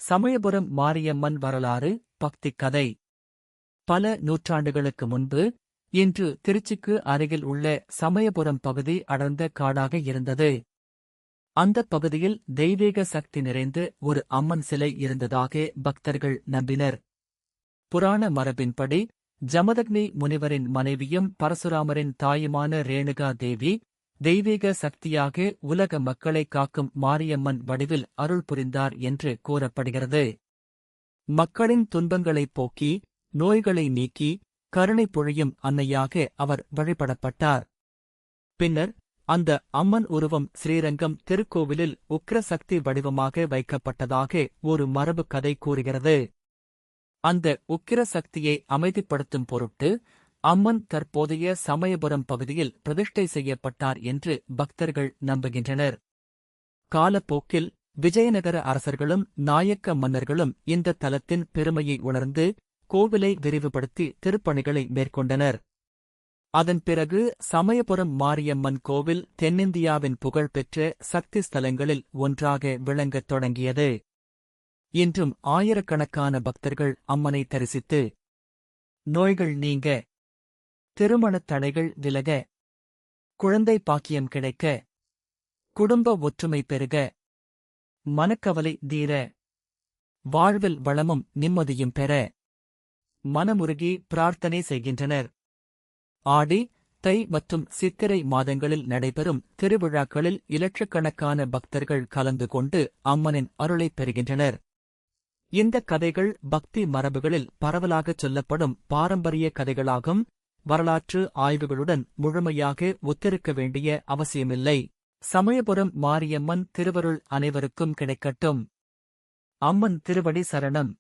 சமயபுரம் மாரியம்மன் வரலாறு பக்திக் கதை. பல நூற்றாண்டுகளுக்கு முன்பு, இன்று திருச்சிக்கு அருகில் உள்ள சமயபுரம் பகுதி அடர்ந்த காடாக இருந்தது. அந்தப் பகுதியில் தெய்வீக சக்தி நிறைந்த ஒரு அம்மன் சிலை இருந்ததாக பக்தர்கள் நம்பினர். புராண மரபின்படி, ஜமதக்னி முனிவரின் மனைவியும் பரசுராமரின் தாயுமான ரேணுகா தேவி, தெய்வீக சக்தியாக உலக மக்களை காக்கும் மாரியம்மன் வடிவில் அருள் புரிந்தார் என்று கூறப்படுகிறது. மக்களின் துன்பங்களைப் போக்கி, நோய்களை நீக்கி, கருணை பொழியும் அன்னையாக அவர் வழிபடப்பட்டார். பின்னர், அந்த அம்மன் உருவம் ஸ்ரீரங்கம் திருக்கோவிலில் உக்கிர சக்தி வடிவமாக வைக்கப்பட்டதாக ஒரு மரபு கதை கூறுகிறது. அந்த உக்கிர சக்தியை அமைதிப்படுத்தும் பொருட்டு, அம்மன் தற்போதைய சமயபுரம் பகுதியில் பிரதிஷ்டை செய்யப்பட்டார் என்று பக்தர்கள் நம்புகின்றனர். காலப்போக்கில் விஜயநகர அரசர்களும் நாயக்க மன்னர்களும் இந்த தலத்தின் பெருமையை உணர்ந்து கோவிலை விரிவுபடுத்தி திருப்பணிகளை மேற்கொண்டனர். அதன் பிறகு சமயபுரம் மாரியம்மன் கோவில் தென்னிந்தியாவின் புகழ்பெற்ற சக்தி ஸ்தலங்களில் ஒன்றாக விளங்கத் தொடங்கியது. இன்றும் ஆயிரக்கணக்கான பக்தர்கள் அம்மனை தரிசித்து நோய்கள் நீங்க, திருமணத் தடைகள் விலக, குழந்தை பாக்கியம் கிடைக்க, குடும்ப ஒற்றுமை பெருக, மனக்கவலை தீர, வாழ்வில் வளமும் நிம்மதியும் பெற மனமுருகி பிரார்த்தனை செய்கின்றனர். ஆடி, தை மற்றும் சித்திரை மாதங்களில் நடைபெறும் திருவிழாக்களில் இலட்சக்கணக்கான பக்தர்கள் கலந்து கொண்டு அம்மனின் அருளைப் பெறுகின்றனர். இந்த கதைகள் பக்தி மரபுகளில் பரவலாகச் சொல்லப்படும் பாரம்பரிய கதைகளாகும். வரலாற்று ஆய்வுகளுடன் முழுமையாக ஒத்திருக்க வேண்டிய அவசியமில்லை. சமயபுரம் மாரியம்மன் திருவருள் அனைவருக்கும் கிடைக்கட்டும். அம்மன் திருவடி சரணம்.